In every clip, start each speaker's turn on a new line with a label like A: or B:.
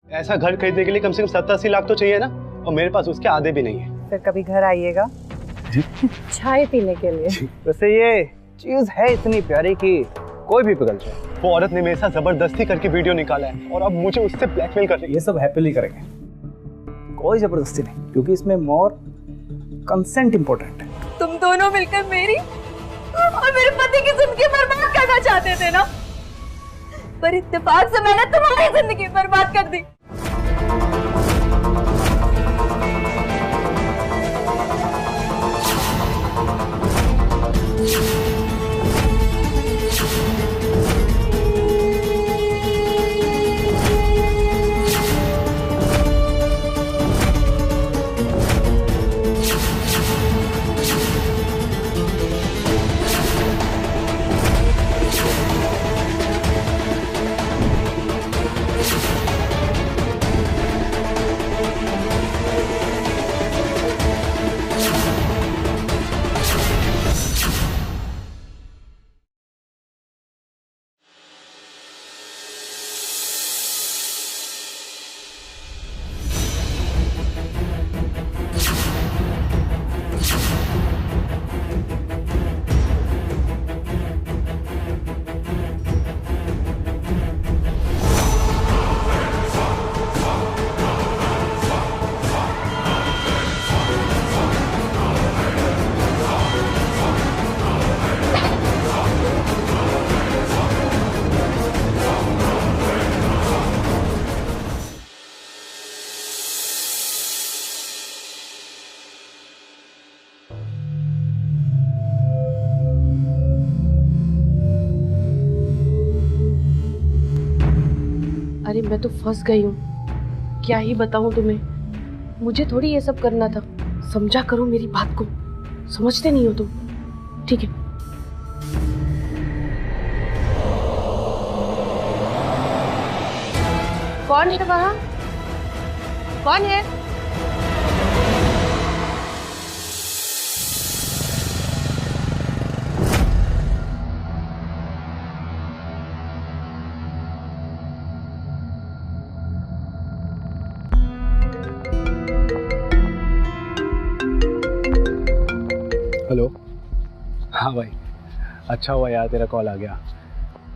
A: ऐसा घर खरीदने के लिए कम से कम 70-80 लाख तो चाहिए ना, और मेरे पास उसके आधे भी नहीं है।
B: फिर कभी घर आइएगा चाय पीने के लिए।
C: वैसे ये चीज है इतनी प्यारी कि कोई भी पिघल जाए।
A: वो औरत ने मेरे साथ जबरदस्ती करके वीडियो निकाला है और अब मुझे उससे ब्लैकमेल कर रही है।
C: ये सब हैप्पीली करेंगे, कोई जबरदस्ती नहीं, क्योंकि इसमें मोर कंसेंट इंपॉर्टेंट है।
B: तुम दोनों मिलकर मेरी और मेरे पति की जिंदगी बर्बाद करना चाहते थे ना, पर इत्तेफाक से मैंने तुम्हारी जिंदगी बर्बाद कर दी।
D: अरे मैं तो फंस गई हूँ, क्या ही बताऊँ तुम्हें। मुझे थोड़ी ये सब करना था। समझा करो मेरी बात को, समझते नहीं हो तुम। ठीक है, कौन है वहाँ? कौन है?
A: हेलो। हाँ भाई, अच्छा हुआ यार तेरा कॉल आ गया।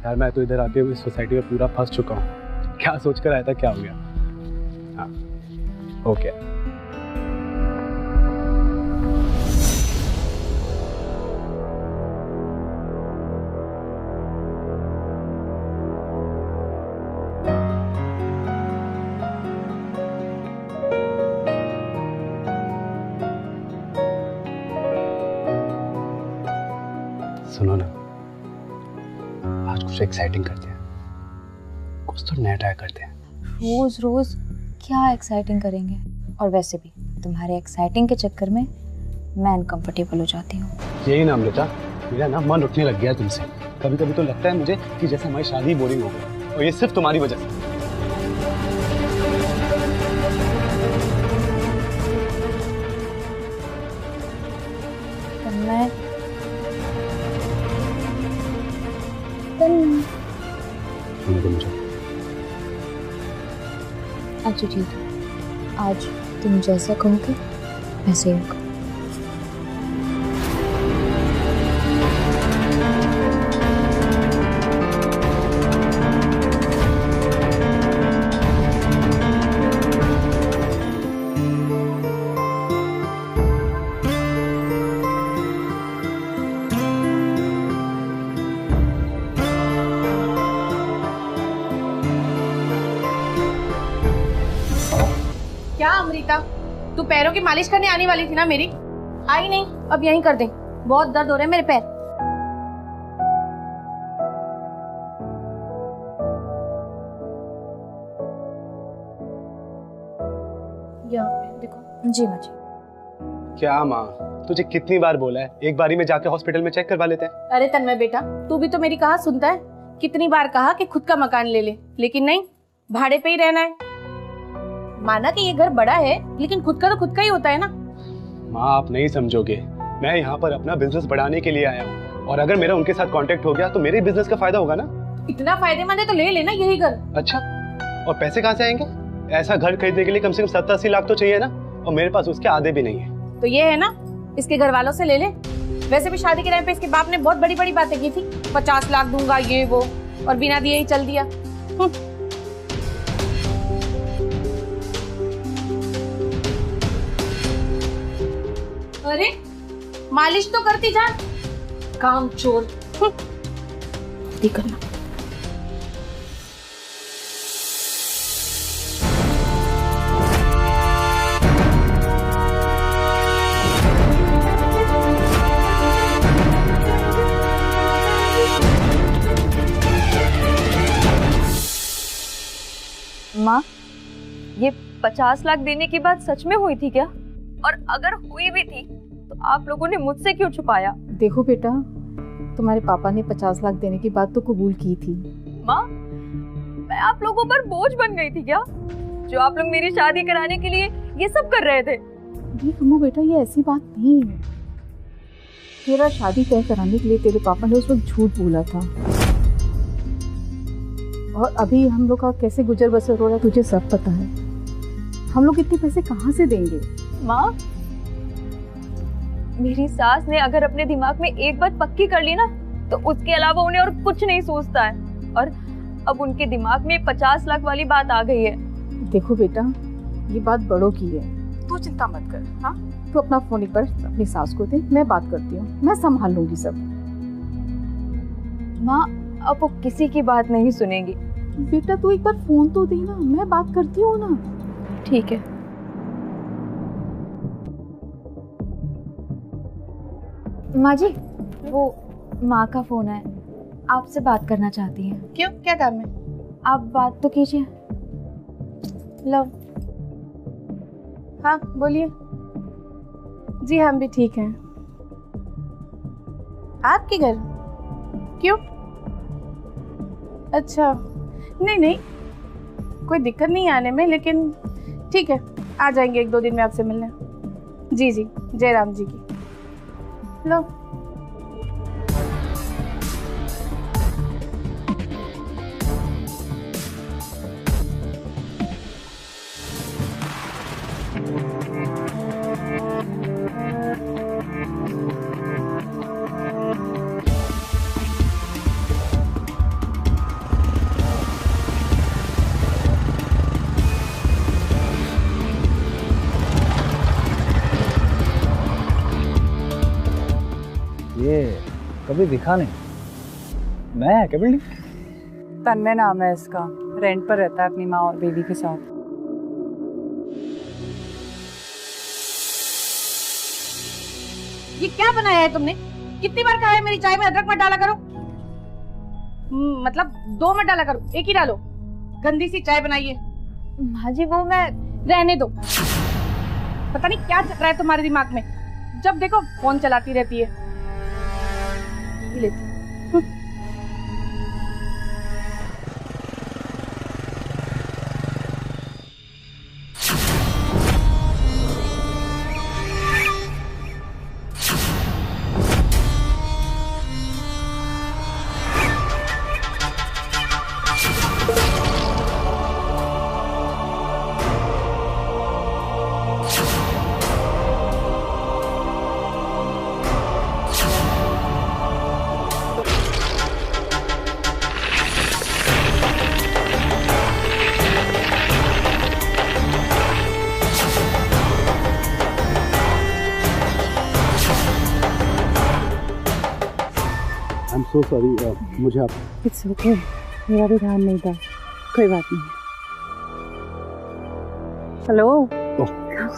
A: यार मैं तो इधर आके इस सोसाइटी में पूरा फंस चुका हूँ। क्या सोच कर आया था, क्या हो गया? हाँ ओके। सुनो ना, आज कुछ एक्साइटिंग करते हैं, कुछ तो नया ट्राई करते हैं।
E: रोज रोज क्या एक्साइटिंग करेंगे? और वैसे भी तुम्हारे एक्साइटिंग के चक्कर में मैं अनकंफर्टेबल हो जाती हूँ।
A: यही ना अमृता, मेरा ना मन उठने लग गया तुमसे। कभी कभी तो लगता है मुझे कि जैसे हमारी शादी बोरिंग हो गई, और ये सिर्फ तुम्हारी वजह से।
E: अच्छा ठीक है, आज तुम जैसा कहोगे वैसे ही होगा।
D: क्या अमृता, तू पैरों की मालिश करने आने वाली थी ना मेरी? आई नहीं, अब यहीं कर दे, बहुत दर्द हो रहे हैं मेरे पैर। यहाँ पे देखो।
E: जी माँ जी।
A: क्या माँ, तुझे कितनी बार बोला है एक बारी में जाके हॉस्पिटल में चेक करवा लेते हैं।
D: अरे तन्मय बेटा, तू भी तो मेरी कहा सुनता है। कितनी बार कहा कि खुद का मकान ले ले, लेकिन नहीं, भाड़े पे ही रहना है। माना कि ये घर बड़ा है, लेकिन खुद का तो खुद का ही होता है ना।
A: माँ आप नहीं समझोगे, मैं यहाँ पर अपना बिजनेस बढ़ाने के लिए आया हूँ, और अगर मेरा उनके साथ कांटेक्ट हो गया तो मेरे बिजनेस का फायदा होगा ना।
D: इतना फायदेमंद है तो ले लेना यही घर।
A: अच्छा, और पैसे कहाँ से आएंगे? ऐसा घर खरीदने के लिए कम से कम 70-80 लाख तो चाहिए ना, और मेरे पास उसके आधे भी नहीं है।
D: तो ये है ना, इसके घर वालों से ले ले। वैसे भी शादी के टाइम पे इसके बाप ने बहुत बड़ी बड़ी बातें की थी, 50 लाख दूंगा ये वो, और बिना दिए ही चल दिया। अरे मालिश तो करती जा, काम चोर। करना।
B: माँ, ये 50 लाख देने की बात सच में हुई थी क्या? और अगर हुई भी थी तो आप लोगों ने मुझसे क्यों छुपाया?
F: देखो बेटा, तुम्हारे पापा ने 50 लाख देने की बात तो कबूल की थी।
B: माँ, मैं आप लोगों पर बोझ बन गई थी क्या, जो आप लोग मेरी शादी कराने के लिए ये सब कर रहे थे?
F: देख अम्मू बेटा, ये ऐसी बात नहीं है। तेरा शादी तय कराने के लिए तेरे पापा ने उस वक्त झूठ बोला था, और अभी हम लोग का कैसे गुजर बसर हो रहा है तुझे सब पता है। हम लोग इतने पैसे कहाँ से देंगे?
B: माँ, मेरी सास ने अगर अपने दिमाग में एक बात पक्की कर ली ना, तो उसके अलावा उन्हें और कुछ नहीं सोचता है। और अब उनके दिमाग में 50 लाख वाली बात आ गई है।
F: देखो बेटा, ये बात बड़ों की है, तू चिंता मत कर। हाँ, तू अपना फोन एक बार अपनी सास को दे, मैं बात करती हूँ, मैं संभाल लूंगी सब।
B: माँ, अब वो किसी की बात नहीं सुनेगी।
F: बेटा तू एक बार फोन तो दे ना, मैं बात करती हूँ ना।
B: ठीक है। माँ जी, वो माँ का फोन है, आपसे बात करना चाहती हैं।
D: क्यों, क्या काम है?
B: आप बात तो कीजिए।
D: लो। हाँ बोलिए। जी हम भी ठीक हैं। आपके घर? क्यों? अच्छा, नहीं नहीं, कोई दिक्कत नहीं आने में, लेकिन ठीक है, आ जाएंगे 1-2 दिन में आपसे मिलने। जी जी, जय राम जी की। लो।
C: ये कभी दिखा नहीं, नया है क्या बिल्डिंग?
G: तन्मय नाम है इसका, रेंट पर रहता है अपनी माँ और बेबी के साथ।
D: ये क्या बनाया है तुमने? कितनी बार कहा है मेरी चाय में अदरक मत डाला करो। मतलब 2 मत डाला करो, एक ही डालो। गंदी सी चाय बनाई है।
B: माँ जी, वो मैं
D: रहने दो। पता नहीं क्या चल रहा है तुम्हारे दिमाग में, जब देखो फोन चलाती रहती है। ये लेती।
A: I'm so sorry, मुझे आप
G: इट्स ओके, मेरा भी ध्यान नहीं था, कोई बात नहीं। हेलो,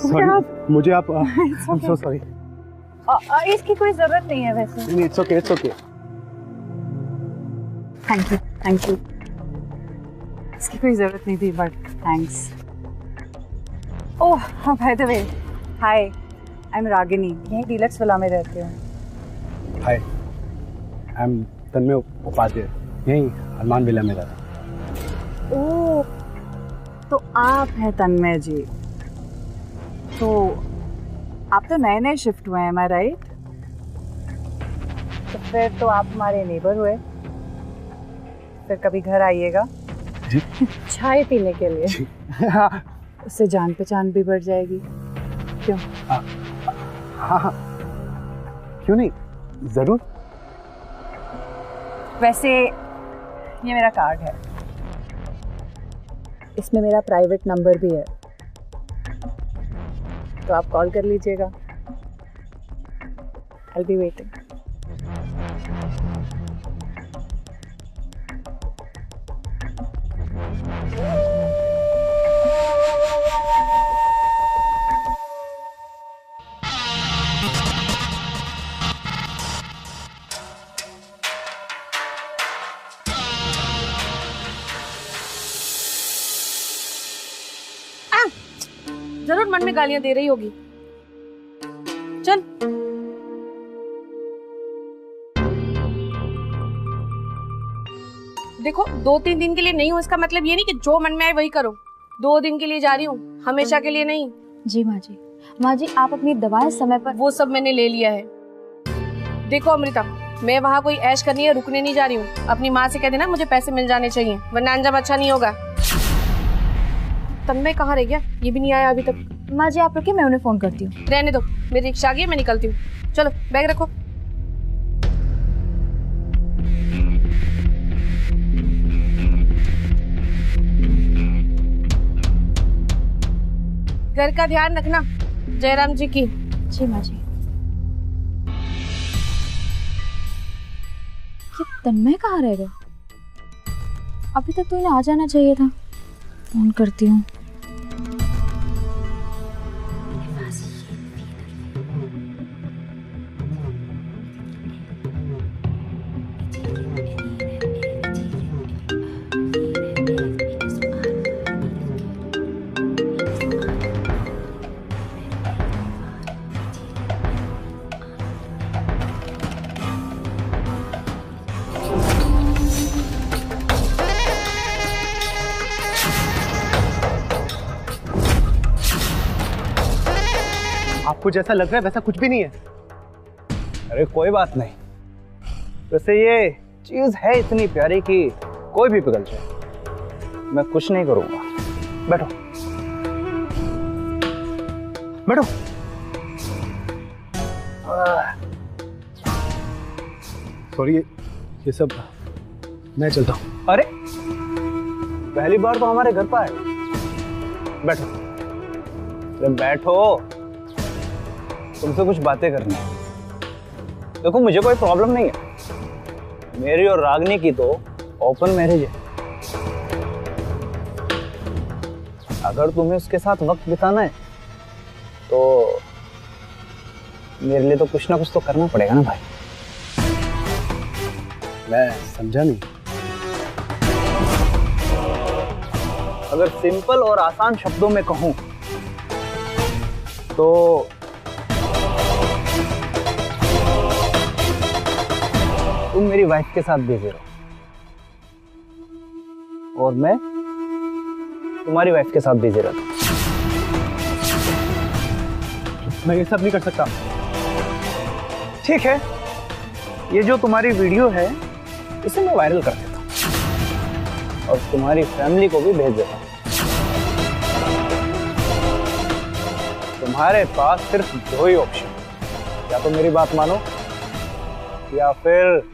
A: सॉरी, मुझे आप I'm so sorry।
G: इसकी कोई जरूरत नहीं है वैसे।
A: नहीं, it's okay, it's okay।
G: Thank you. इसकी कोई जरूरत नहीं थी, but thanks. Oh by the way, hi, I am Ragini, यहीं डीलक्स विला में रहती हूँ।
A: हाय, आई एम तन्मय उपाध्याय, यहीं हनुमान विला में रहता।
G: ओह, तो आप हैं तन्मय जी। तो आप तो नए नए शिफ्ट हुए हैं, एम आई राइट? तो फिर तो आप हमारे नेबर हुए। फिर कभी घर आइएगा
A: जी?
G: चाय पीने के लिए।
A: हाँ
G: उससे जान पहचान भी बढ़ जाएगी। क्यों?
A: हाँ हाँ, क्यों नहीं, जरूर।
G: वैसे ये मेरा कार्ड है, इसमें मेरा प्राइवेट नंबर भी है, तो आप कॉल कर लीजिएगा। I'll be waiting.
D: जरूर मन में गालियां दे रही होगी। चल देखो, 2-3 दिन के लिए नहीं हो इसका मतलब ये नहीं कि जो मन में आए वही करो। 2 दिन के लिए जा रही हूँ, हमेशा के लिए नहीं।
E: जी माँ जी। माँ जी आप अपनी दवाएं समय पर।
D: वो सब मैंने ले लिया है। देखो अमृता, मैं वहाँ कोई ऐश करनी है, रुकने नहीं जा रही हूँ। अपनी माँ से कह देना मुझे पैसे मिल जाने चाहिए, वरना अंजाम अच्छा नहीं होगा। तन्मय कहाँ रह गया? ये भी नहीं आया अभी तक।
E: माँ जी आप रुकिए, मैं उन्हें फोन करती हूँ।
D: रहने दो, मेरी रिक्शा आ गई है, मैं निकलती हूँ। चलो बैग रखो। घर का ध्यान रखना, जयराम जी की।
E: जी माँ जी। ये तन्मय कहाँ रह गया? अभी तक तो इन्हें आ जाना चाहिए था। फोन करती हूँ।
A: आपको जैसा लग रहा है वैसा कुछ भी नहीं है।
C: अरे कोई बात नहीं, वैसे ये चीज है इतनी प्यारी कि कोई भी पिघल जाए, मैं कुछ नहीं करूंगा। बैठो बैठो।
A: सॉरी, ये सब मैं चलता हूँ।
C: अरे पहली बार तो हमारे घर पर आए। बैठो। अरे बैठो, तुमसे कुछ बातें करनी है। देखो मुझे कोई प्रॉब्लम नहीं है, मेरी और रागनी की तो ओपन मैरिज है। अगर तुम्हें उसके साथ वक्त बिताना है तो मेरे लिए तो कुछ ना कुछ तो करना पड़ेगा ना भाई।
A: मैं समझा नहीं।
C: अगर सिंपल और आसान शब्दों में कहूं तो तुम मेरी वाइफ के साथ बिजी रहो और मैं तुम्हारी वाइफ के साथ बिजी रहता हूं।
A: मैं ये सब नहीं कर सकता।
C: ठीक है, ये जो तुम्हारी वीडियो है इसे मैं वायरल कर देता हूं और तुम्हारी फैमिली को भी भेज देता हूं। तुम्हारे पास सिर्फ 2 ही ऑप्शन, या तो मेरी बात मानो या फिर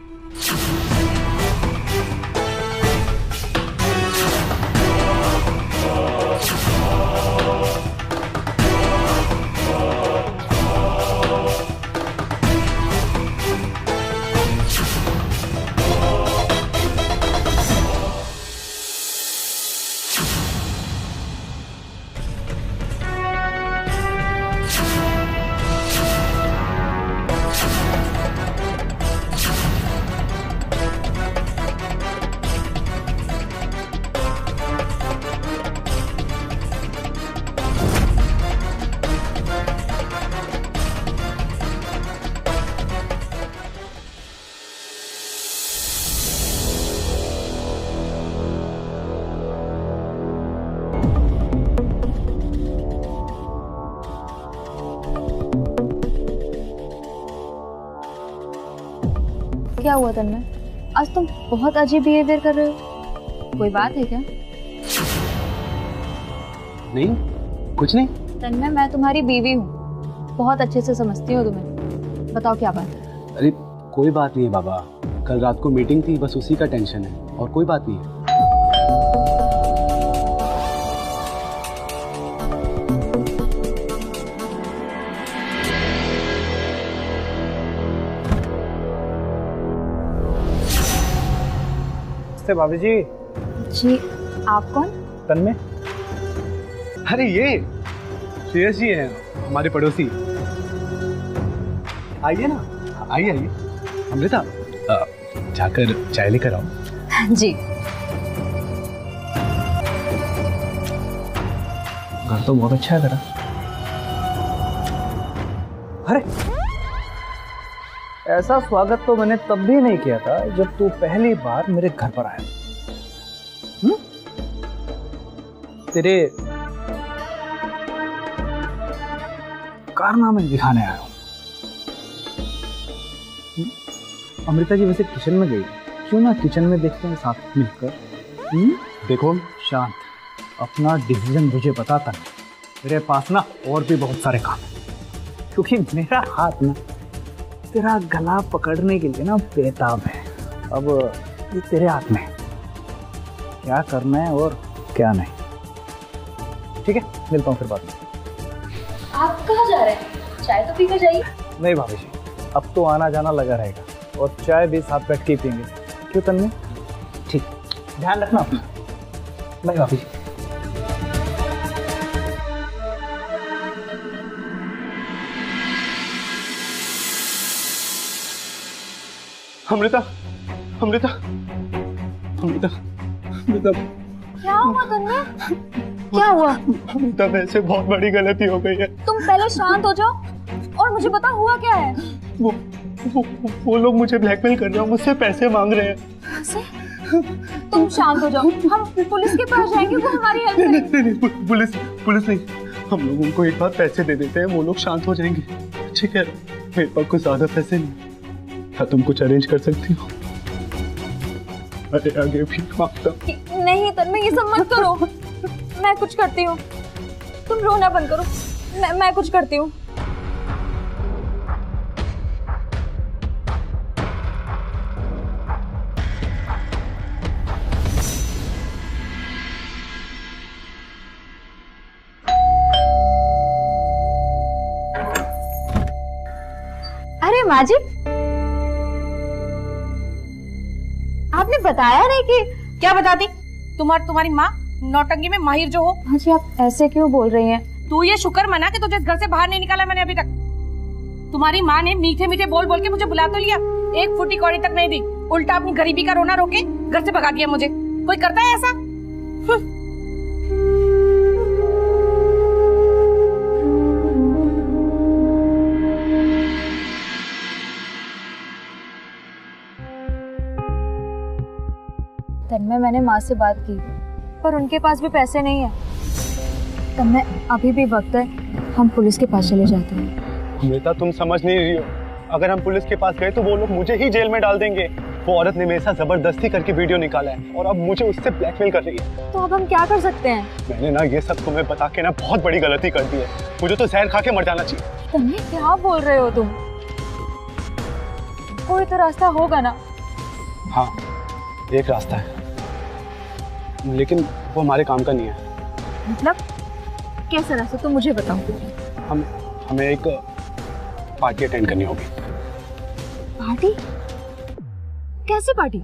E: क्या हुआ तन्मय? आज तुम बहुत अजीब बिहेवियर कर रहे हो। कोई बात है क्या?
A: नहीं, कुछ नहीं।
E: तन्मय, मैं तुम्हारी बीवी हूँ, बहुत अच्छे से समझती हूँ तुम्हें। बताओ क्या बात है?
A: अरे कोई बात नहीं है बाबा, कल रात को मीटिंग थी, बस उसी का टेंशन है, और कोई बात नहीं है।
C: भाभी जी।
E: जी, आप कौन?
C: तन्मय।
A: अरे ये श्रेयस जी है, हमारे पड़ोसी। आइए ना, आइए आइए। अमृता, जाकर चाय लेकर आओ।
E: जी।
C: घर तो बहुत अच्छा है तेरा। अरे ऐसा स्वागत तो मैंने तब भी नहीं किया था जब तू पहली बार मेरे घर पर आया। तेरे कारनामे दिखाने आया हूं। अमृता जी वैसे किचन में गई, क्यों ना किचन में देखते हैं साथ मिलकर।
A: देखो
C: शांत, अपना डिसीजन मुझे बताता है। मेरे पास ना और भी बहुत सारे काम है, क्योंकि मेरा हाथ ना तेरा गला पकड़ने के लिए ना बेताब है। अब ये तेरे हाथ में क्या करना है और क्या नहीं। ठीक है, मिलता हूँ फिर बाद में।
E: आप कहाँ जा रहे हैं? चाय तो पीकर जाइए।
C: नहीं भाभी जी, अब तो आना जाना लगा रहेगा, और चाय भी साथ बैठ के पीएंगे। क्यों तन्मय? ठीक, ध्यान रखना अपना। बाय भाभी जी।
A: अमृता, अमृता, अमृता, अमृता।
E: क्या हुआ तन्मय? क्या हुआ?
A: अमृता, वैसे बहुत बड़ी गलती हो गई है।
E: तुम पहले शांत हो जाओ और मुझे बता हुआ क्या है।
A: वो लोग मुझे ब्लैकमेल कर रहे हैं, मुझसे पैसे मांग रहे हैं।
E: पैसे? तुम शांत हो जाओ, हम पुलिस के पास जाएंगे, वो हमारी हेल्प करेंगे।
A: नहीं, पुलिस नहीं। हम लोग उनको एक बार पैसे दे देते हैं, वो लोग शांत हो जाएंगे। ठीक है, मेरे पास कुछ ज्यादा पैसे नहीं, क्या तुम कुछ अरेंज कर सकती हो? अरे आगे भी मांगता।
E: नहीं तन्मय, ये सब मत करो। मैं कुछ करती हूँ, तुम रोना बंद करो। मैं कुछ करती हूँ।
B: अरे माँ जी, आपने बताया नहीं कि।
D: क्या बताती? तुम्हारी माँ नौटंकी में माहिर जो हो।
E: हाँ जी, आप ऐसे क्यों बोल रही हैं?
D: तू ये शुक्र मना कि तुझे इस घर से बाहर नहीं निकाला मैंने अभी तक। तुम्हारी माँ ने मीठे मीठे बोल बोल के मुझे बुला तो लिया, एक फुटी कौड़ी तक नहीं दी, उल्टा अपनी गरीबी का रोना रोके घर से भगा दिया मुझे। कोई करता है ऐसा?
E: तन्मय, मैंने माँ से बात की, पर उनके पास भी पैसे नहीं है। तन्मय, अभी भी वक्त है, हम पुलिस के पास चले जाते हैं।
A: अमृता, तुम समझ नहीं रही हो। अगर हम पुलिस के पास गए तो वो लोग मुझे ही जेल में डाल देंगे। वो औरत ने मेरे साथ जबरदस्ती करके वीडियो निकाला है, और अब मुझे उससे ब्लैकमेल कर रही है।
E: तो अब हम क्या कर सकते हैं?
A: मैंने ना ये सब तुम्हें बता के ना बहुत बड़ी गलती कर दी है। मुझे तो जहर खा के मर जाना चाहिए।
E: तन्मय, क्या बोल रहे हो तुम? कोई तो रास्ता होगा ना?
A: हाँ, एक रास्ता है, लेकिन वो हमारे काम का नहीं है।
E: मतलब कैसा रास्ता, तुम मुझे बताओ।
A: हमें एक पार्टी अटेंड करनी होगी।
E: पार्टी? कैसी पार्टी?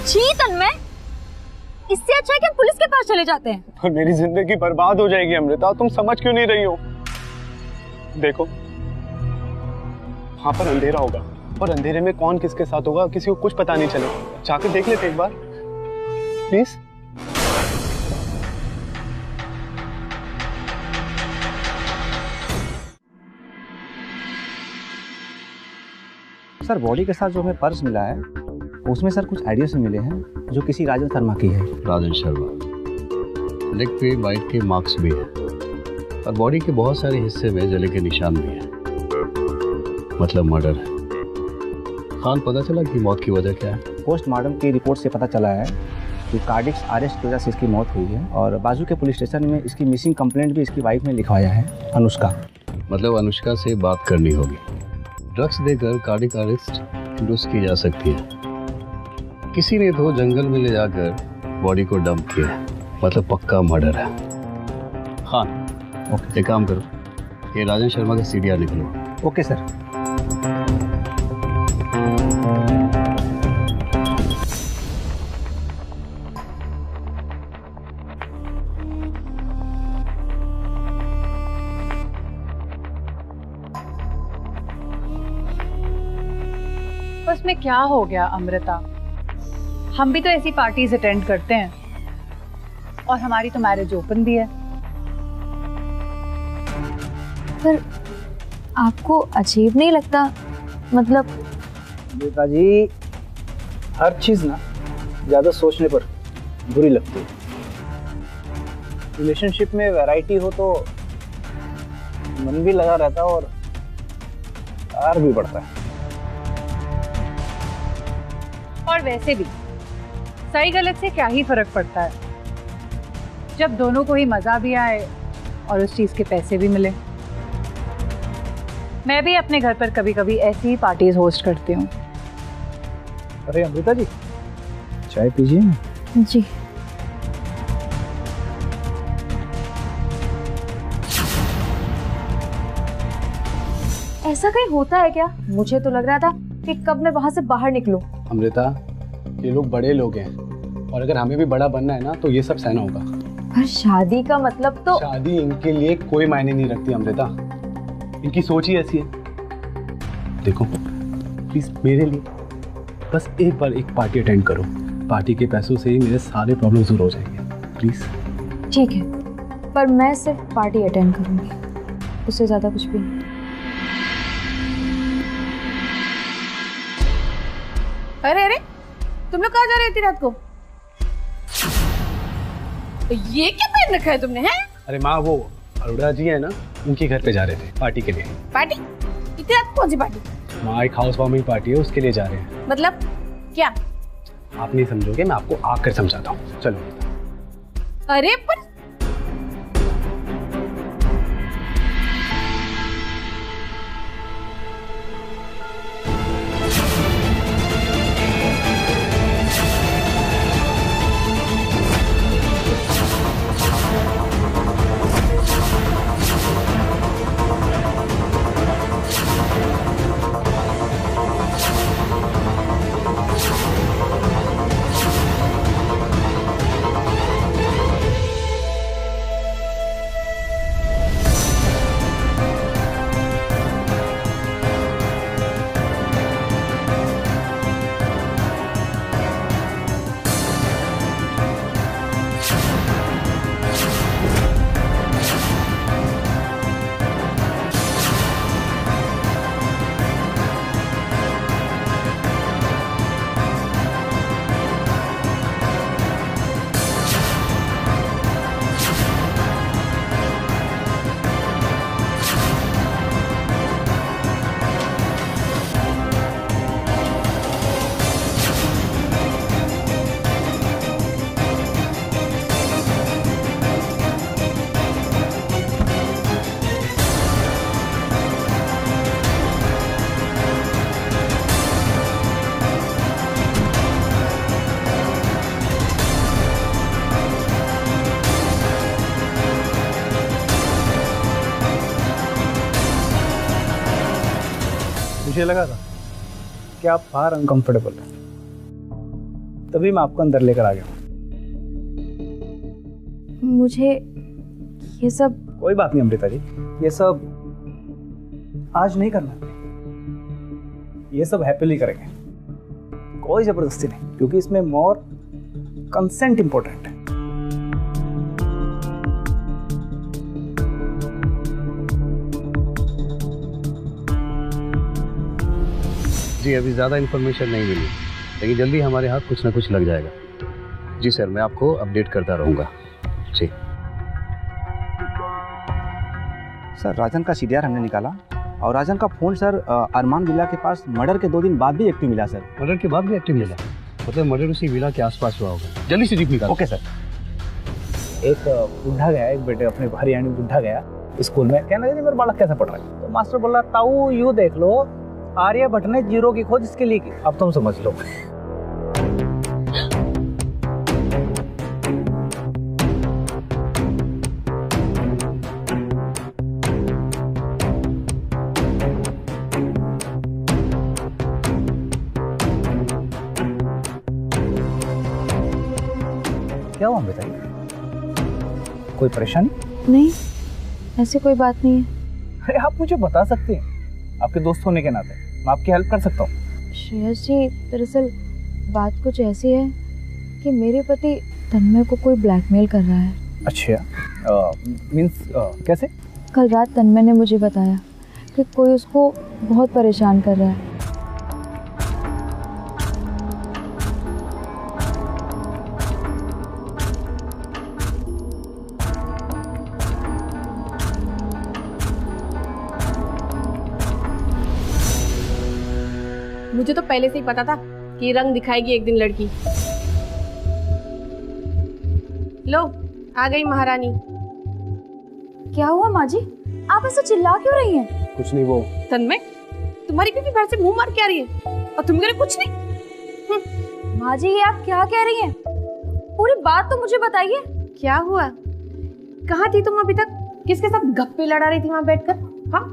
E: छी तन्मय, इससे अच्छा है कि हम पुलिस के पास चले जाते हैं।
A: और मेरी जिंदगी बर्बाद हो जाएगी अमृता, तुम समझ क्यों नहीं रही हो? देखो, वहां पर अंधेरा होगा, और अंधेरे में कौन किसके साथ होगा किसी को कुछ पता नहीं चलेगा। जाकर देख लेते एक बार, प्लीज।
C: सर, बॉडी के साथ जो हमें पर्स मिला है उसमें सर कुछ आइडियाज मिले हैं जो किसी राजन शर्मा की है।
H: राजन शर्मा, लेग पे बाइट के मार्क्स भी है। और बॉडी के बहुत सारे हिस्से में जले के निशान भी हैं, मतलब मर्डर है। खान, पता चला कि मौत की वजह क्या है?
C: पोस्टमार्टम की रिपोर्ट से पता चला है कि कार्डिक अरेस्ट की वजह से इसकी मौत हुई है और बाजू के पुलिस स्टेशन में इसकी मिसिंग कंप्लेंट भी इसकी वाइफ ने लिखवाया है, अनुष्का।
H: मतलब अनुष्का से बात करनी होगी। ड्रग्स देकर कार्डिक अरेस्ट इंड्यूस की जा सकती है। किसी ने तो जंगल में ले जाकर बॉडी को डंप किया, मतलब पक्का मर्डर है। खान, एक काम करो, ये राजन शर्मा का सीडीआर निकलो।
C: Okay sir.
G: उसमें क्या हो गया अमृता? हम भी तो ऐसी पार्टीज अटेंड करते हैं और हमारी तो मैरिज ओपन भी है।
E: पर आपको अजीब नहीं लगता? मतलब
C: बेटा जी, हर चीज ना ज्यादा सोचने पर बुरी लगती है। रिलेशनशिप में वैरायटी हो तो मन भी लगा रहता है और प्यार भी बढ़ता है।
G: और वैसे भी सही गलत से क्या ही फर्क पड़ता है, जब दोनों को ही मजा भी आए और उस चीज के पैसे भी मिले। मैं भी अपने घर पर कभी कभी ऐसी ही पार्टीज होस्ट करती हूँ।
C: अरे अमृता जी, चाय पीजिए ना।
E: जी। ऐसा कहीं होता है क्या? मुझे तो लग रहा था कि कब मैं वहां से बाहर निकलूं।
A: अमृता, ये लोग बड़े लोग हैं और अगर हमें भी बड़ा बनना है ना तो ये सब सहना होगा।
E: पर शादी का मतलब तो...
A: शादी इनके लिए कोई मायने नहीं रखती अमृता, इनकी सोच ही ऐसी है। देखो प्लीज मेरे लिए बस एक बार एक पार्टी अटेंड करो, पार्टी के पैसों से ही मेरे सारे प्रॉब्लम दूर हो जाएंगे, प्लीज।
E: ठीक है, पर मैं सिर्फ पार्टी अटेंड करूंगी, उससे ज्यादा कुछ भी नहीं।
D: अरे अरे, तुम लोग कहाँ जा रहे थे रात को? ये क्या पहन रखा है तुमने? हैं?
A: अरे माँ, वो अरोड़ा जी है ना, उनके घर पे जा रहे थे पार्टी के लिए।
D: पार्टी? इतनी रात कौन सी पार्टी?
A: माँ, एक हाउस वार्मिंग पार्टी है, उसके लिए जा रहे हैं।
D: मतलब क्या?
A: आप नहीं समझोगे, मैं आपको आकर समझाता हूँ, चलो।
D: अरे पर
C: मुझे लगा था कि आप बाहर अनकंफर्टेबल हैं, तभी मैं आपको अंदर लेकर आ गया।
E: मुझे ये सब...
C: कोई बात नहीं अमृता जी, ये सब आज नहीं करना, ये सब हैप्पीली करेंगे, कोई जबरदस्ती नहीं, क्योंकि इसमें मोर कंसेंट इंपॉर्टेंट है।
H: जी, अभी ज़्यादा इन्फॉर्मेशन नहीं मिली, लेकिन जल्दी हमारे हाथ कुछ ना कुछ लग जाएगा। जी सर, मैं आपको अपडेट करता रहूँगा। जी।
I: सर राजन का सीडीआर हमने निकाला और राजन का फ़ोन सर अरमान विला के पास मर्डर के 2 दिन बाद भी एक्टिव मिला सर।
H: मर्डर के बाद भी एक्टिव मिला, मतलब मर्डर उसी विला के आसपास हुआ होगा। जल्दी से जीप निकालो।
I: Okay sir.
C: एक बुढ़ा गया, एक बेटे अपने हरियाणी बुढ़ा गया स्कूल में, कहने लगा जी मेरा बालक कैसा पढ़ रहा है। तो मास्टर बोला ताऊ यूँ देख लो, आर्यभट्ट ने 0 की खोज इसके लिए की, अब तुम समझ लो। क्या हुआ बताइए, कोई परेशानी?
E: नहीं, ऐसी कोई बात नहीं है।
C: अरे आप मुझे बता सकते हैं, आपके दोस्त होने के नाते मैं आपकी हेल्प कर सकता हूँ।
E: श्रेयस जी, दरअसल बात कुछ ऐसी है कि मेरे पति तन्मय को कोई ब्लैकमेल कर रहा है।
C: अच्छा, मीन्स कैसे?
E: कल रात तन्मय ने मुझे बताया कि कोई उसको बहुत परेशान कर रहा है।
D: मुझे तो पहले से ही पता था कि रंग दिखाएगी एक दिन लड़की। लो आ गई महारानी।
E: क्या हुआ माँ जी, आप ऐसे चिल्ला क्यों रही हैं?
A: कुछ नहीं। वो
D: तन्मय, तुम्हारी बीवी बाहर से मुंह मार के आ रही है और तुम कह रहे कुछ नहीं।
E: माँ जी ये आप क्या कह रही हैं? पूरी बात तो मुझे बताइए।
D: क्या हुआ? कहाँ थी तुम अभी तक? किसके साथ गप्पे लड़ा रही थी वहाँ बैठकर? हाँ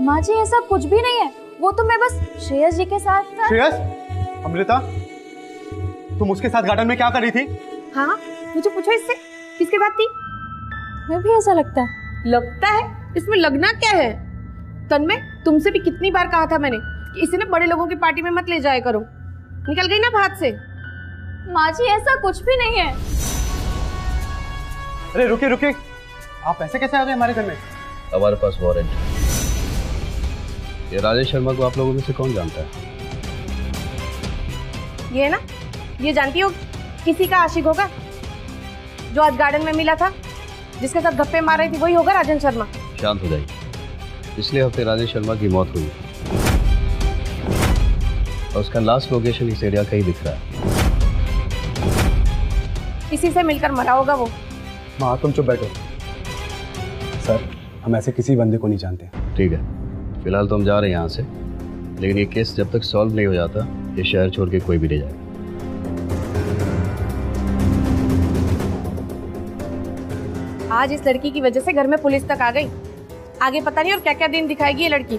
E: माँ जी ऐसा कुछ भी नहीं है, वो तो मैं बस श्रेयस जी के साथ था।
A: श्रेयस? अमृता, तुम उसके साथ गार्डन में क्या कर रही थी?
D: हाँ मुझे पूछो इससे, किसके साथ थी?
E: मैं भी ऐसा लगता है।
D: लगता है? इसमें लगना क्या है? तन्मय, तुमसे भी कितनी बार कहा था मैंने कि इसे ना बड़े लोगों की पार्टी में मत ले जाया करो। निकल गई ना हाथ से।
E: माँ जी ऐसा कुछ भी नहीं है।
A: अरे रुकिए रुकिए, आप ऐसे कैसे आ गए हमारे घर में?
H: हमारे पास वारंट। ये राजेश शर्मा को आप लोगों में से कौन जानता है?
D: ये ना, ये जानती हो किसी का आशिक होगा जो आज गार्डन में मिला था, जिसके साथ गप्पे मार रही थी, वही होगा राजन शर्मा।
H: शांत हो जाइए। पिछले हफ्ते राजेश शर्मा की मौत हुई और उसका लास्ट लोकेशन इस एरिया का ही दिख रहा है।
D: किसी से मिलकर मरा होगा वो।
A: माँ तुम चुप बैठो। सर हम ऐसे किसी बंदे को नहीं जानते।
H: ठीक है, फिलहाल तो हम जा रहे हैं यहाँ से, लेकिन ये केस जब तक सॉल्व नहीं हो जाता ये शहर छोड़ के कोई भी नहीं जाएगा।
D: आज इस लड़की की वजह से घर में पुलिस तक आ गई। आगे पता नहीं और क्या क्या दिन दिखाएगी ये लड़की।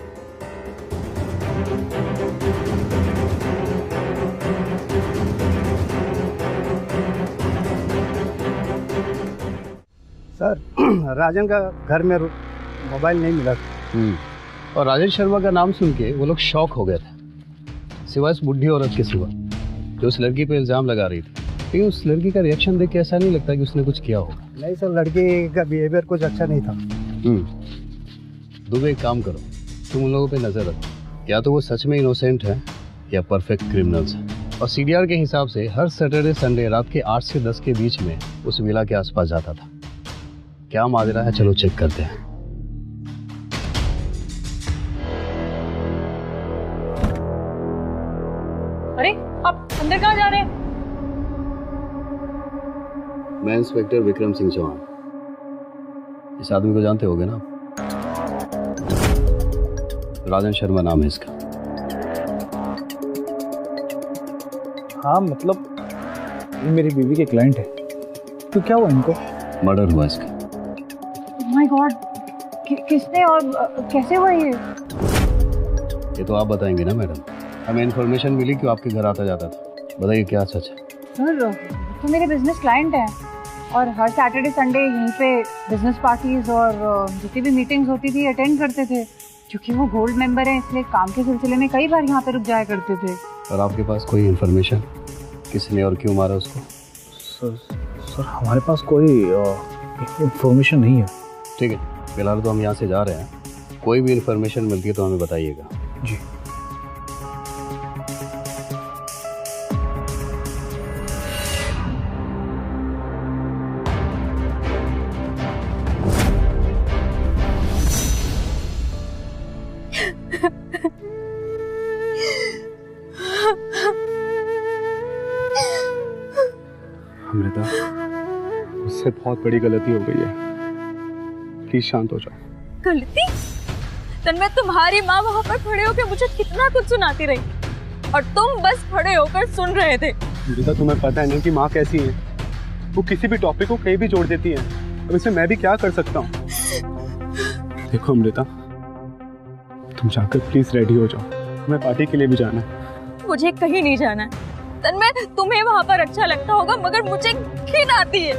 C: सर राजन का घर में मोबाइल नहीं मिला।
H: और राजेश शर्मा का नाम सुन के वो लोग शॉक हो गए थे, सिवाय उस बुढ़ी औरत के सिवा जो उस लड़की पे इल्जाम लगा रही थी। लेकिन उस लड़की का रिएक्शन देख के ऐसा नहीं लगता कि उसने कुछ किया होगा।
C: नहीं सर, लड़की का बिहेवियर कुछ अच्छा नहीं था।
H: दुबे एक काम करो, तुम उन लोगों पे नजर रखो, या तो वो सच में इनोसेंट है या परफेक्ट क्रिमिनल्स है। और सीडीआर के हिसाब से हर सैटरडे संडे रात के 8 से 10 के बीच में उस विला के आसपास जाता था। क्या माजरा है, चलो चेक करते हैं।
D: अरे आप अंदर कहाँ जा रहे हैं?
H: मैं इंस्पेक्टर विक्रम सिंह चौहान। इस आदमी को जानते होगे ना? राजन शर्मा नाम है इसका।
C: हाँ मतलब ये मेरी बीवी के क्लाइंट है। तो क्या हुआ इनको?
H: मर्डर हुआ इसका।
G: माय गॉड, किसने और कैसे हुआ
H: ये तो आप बताएंगे ना मैडम। हमें इन्फॉर्मेशन मिली कि आपके घर आता जाता था। बताइए क्या सच है?
G: सर तो मेरे बिजनेस क्लाइंट हैं और हर सैटरडे संडे यहीं पे बिजनेस पार्टीज और जितनी भी मीटिंग्स होती थी अटेंड करते थे। क्योंकि वो गोल्ड मेंबर हैं इसलिए काम के सिलसिले में कई बार यहाँ पे रुक जाया करते थे।
H: और आपके पास कोई इन्फॉर्मेशन किसने और क्यों मारा उसको?
C: सर हमारे पास कोई इन्फॉर्मेशन नहीं है।
H: ठीक है, फिलहाल तो हम यहाँ से जा रहे हैं। कोई भी इन्फॉर्मेशन मिलती है तो हमें बताइएगा।
C: जी।
A: अमृता, उससे बहुत बड़ी गलती हो गई है, प्लीज शांत हो जाओ।
B: गलती? तन्मय, तुम्हारी माँ वहाँ पर खड़े होकर मुझे कितना कुछ सुनाती रही और तुम बस खड़े होकर सुन रहे थे।
A: अमृता, तुम्हें पता है ना कि माँ कैसी है, वो किसी भी टॉपिक को कहीं भी जोड़ देती है। अब इसमें मैं भी क्या कर सकता हूँ? देखो अमृता, तुम जाकर प्लीज रेडी हो जाओ, तुम्हें पार्टी के लिए भी जाना है।
B: मुझे कहीं नहीं जाना है तन्मय, तुम्हें वहाँ पर अच्छा लगता होगा मगर मुझे घिन आती है।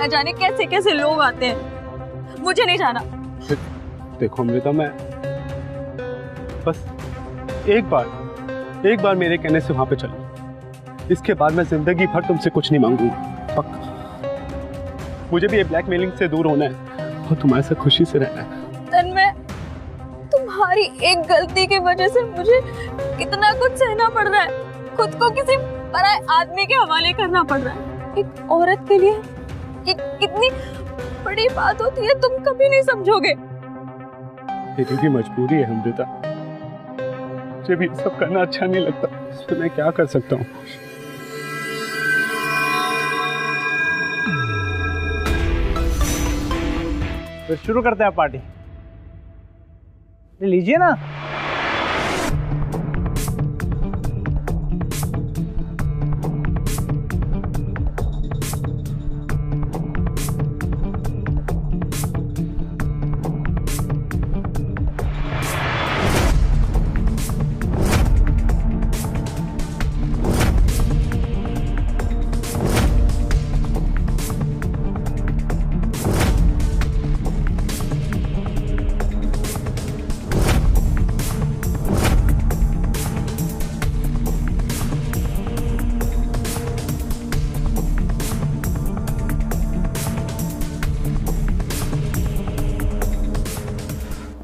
B: न जाने कैसे कैसे लोग आते हैं, मुझे नहीं जाना।
A: देखो अमृता, मैं बस एक बार मेरे कहने से वहां पे चलो, इसके बाद मैं जिंदगी भर तुमसे कुछ नहीं मांगूंगा, पक्का। मुझे भी ये ब्लैकमेलिंग से दूर होना है और तुम्हारे साथ खुशी से रहना है।
B: तन्मय, तुम्हारी एक गलती की वजह से मुझे कितना कुछ सहना पड़ रहा है, खुद को किसी पराये आदमी के हवाले करना पड़ रहा है। एक औरत के लिए ये कितनी बड़ी बात होती है, तुम कभी नहीं समझोगे।
A: मेरी भी मजबूरी है अमृता, मुझे भी सब करना अच्छा नहीं लगता, इसमें मैं क्या कर सकता हूँ?
C: फिर शुरू करते हैं पार्टी। लीजिए ना।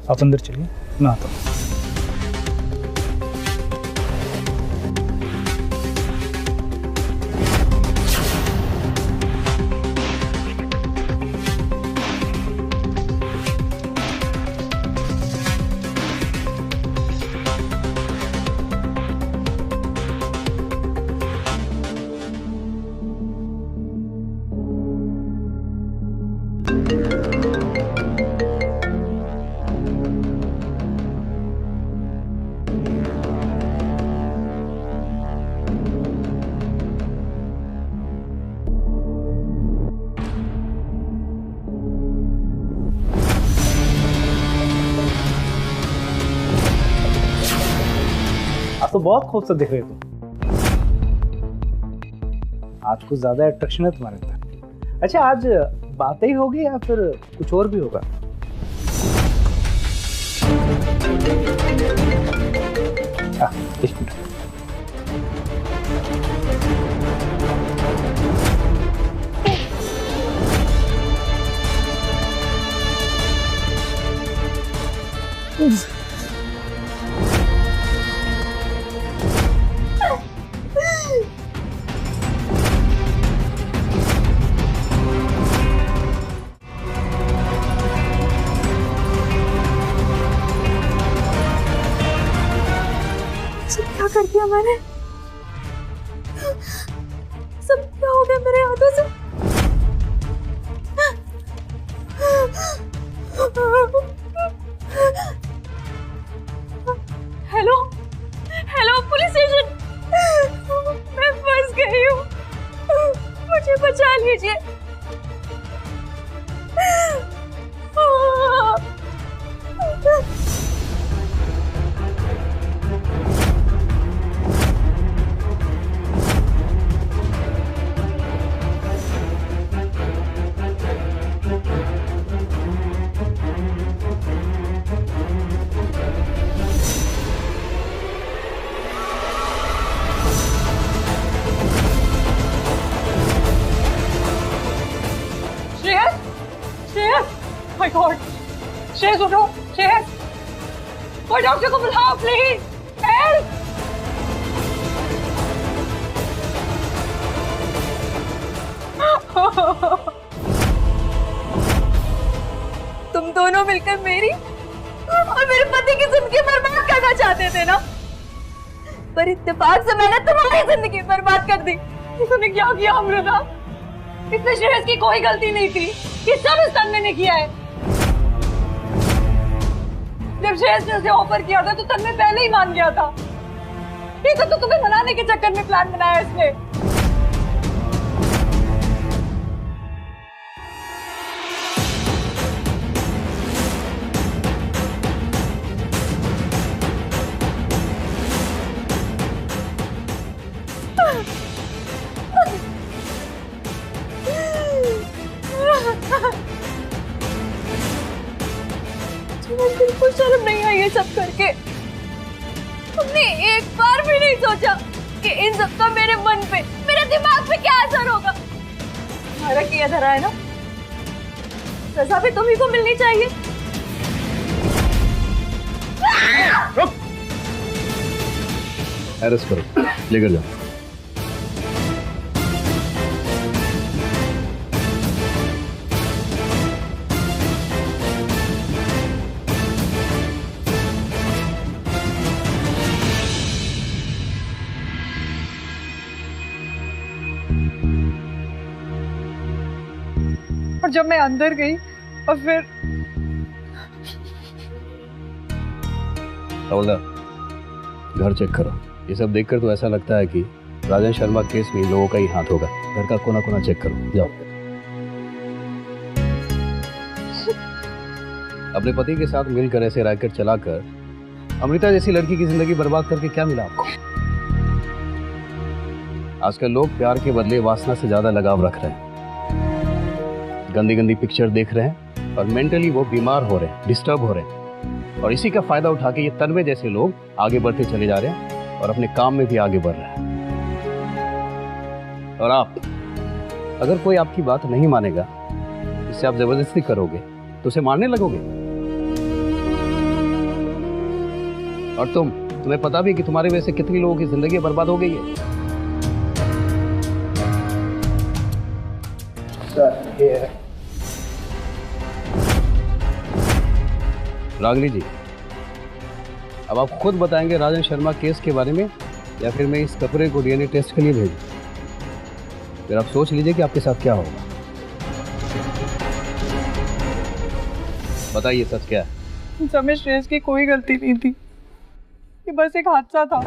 C: आप अंदर चलिए, मैं आता हूँ। तो बहुत खूबसूरत दिख रहे तुम। आज कुछ ज्यादा अट्रैक्शन है तुम्हारे अंदर। अच्छा, आज बातें ही होगी या फिर कुछ और भी होगा? एक मिनट।
B: कर दिया मैंने, सब क्या हो गया मेरे हाथों से? हेलो हेलो, पुलिस स्टेशन, मैं फंस गई हूँ, मुझे बचा लीजिए।
D: My God! श्रेयस उठो, श्रेयस! कोई डॉक्टर को बुलाओ प्लीज! हेल्प!
B: तुम दोनों मिलकर मेरी और मेरे पति की जिंदगी बर्बाद कर पर इत्तेफाक से मैंने तुम्हारी जिंदगी बर्बाद कर दी।
D: तूने क्या किया अमृता? इसमें श्रेयस की कोई गलती नहीं थी, ये सब इस तन्मय ने किया है। जब श्रेयस ने उसे ऑफर किया था तो तन्मय पहले ही मान गया था। ये तो तुम्हें मनाने के चक्कर में प्लान बनाया इसने।
B: बिल्कुल शर्म नहीं आई ये सब करके। तुमने एक बार भी नहीं सोचा कि इन सब का मेरे मन पे, मेरे दिमाग पे क्या असर होगा। तुम्हारा किया धरा है ना, सजा भी तुम्ही को मिलनी चाहिए।
H: अरेस्ट करो, लेकर जाओ।
D: और जब मैं अंदर गई और फिर
H: घर चेक करो। ये सब देखकर तो ऐसा लगता है कि राजन शर्मा केस में लोगों का ही हाथ होगा। घर का कोना कोना चेक करो, जाओ। अपने पति के साथ मिलकर ऐसे रैकेट चलाकर अमृता जैसी लड़की की जिंदगी बर्बाद करके क्या मिला आपको? आजकल लोग प्यार के बदले वासना से ज्यादा लगाव रख रहे हैं, गंदी गंदी पिक्चर देख रहे हैं और मेंटली वो बीमार हो रहे हैं, डिस्टर्ब हो रहे हैं। और इसी का फायदा उठा के ये तन्मय जैसे लोग आगे बढ़ते चले जा रहे हैं और अपने काम में भी आगे बढ़ रहे हैं। और आप, अगर कोई आपकी बात नहीं मानेगा, इससे आप जबरदस्ती करोगे तो उसे मारने लगोगे। और तुम्हें पता भी कि तुम्हारी वजह से कितनी लोगों की जिंदगी बर्बाद हो गई है। रागिनी जी, अब आप खुद बताएंगे राजन शर्मा केस के बारे में, या फिर मैं इस कपड़े को डीएनए टेस्ट के लिए भेजूं? फिर आप सोच लीजिए कि आपके साथ क्या होगा। बताइए सच क्या है?
D: समय श्रेयस की कोई गलती नहीं थी, ये बस एक हादसा था।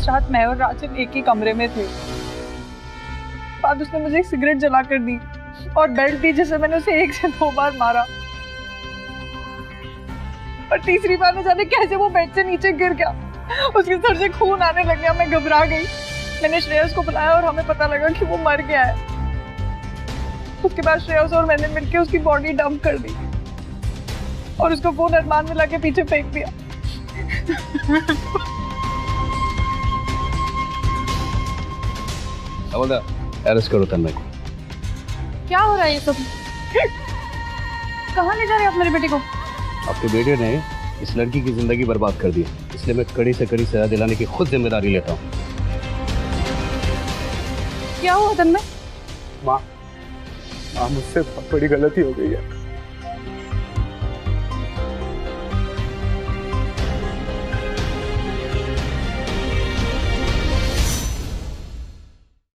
D: रात मैं और राजन एक ही कमरे में थे। बाद उसने मुझे एक सिगरेट जला कर दी और बेल्ट दी, जिसे मैंने उसे 1 से 2 बार मारा। और तीसरी बार न जाने कैसे वो बेड से नीचे गिर गया, उसके सर से खून आने लग गया। मैं घबरा गई, मैंने श्रेयस को बुलाया और हमें पता लगा कि वो मर गया है। उसके बाद श्रेयस और मैंने मिलकर उसकी बॉडी डंप कर दी और उसको फोन अरमान में लाके पीछे फेंक दिया।
H: अरेस्ट करो तन्मय को।
D: क्या हो रहा है ये सब? कहाँ ले जा रहे हैं आप मेरे बेटे को?
H: आपके बेटे ने इस लड़की की जिंदगी बर्बाद कर दी, इसलिए मैं कड़ी से कड़ी सजा दिलाने की खुद जिम्मेदारी लेता हूँ।
D: क्या हुआ तन्मय?
A: माँ, मुझसे बहुत बड़ी गलती हो गई है।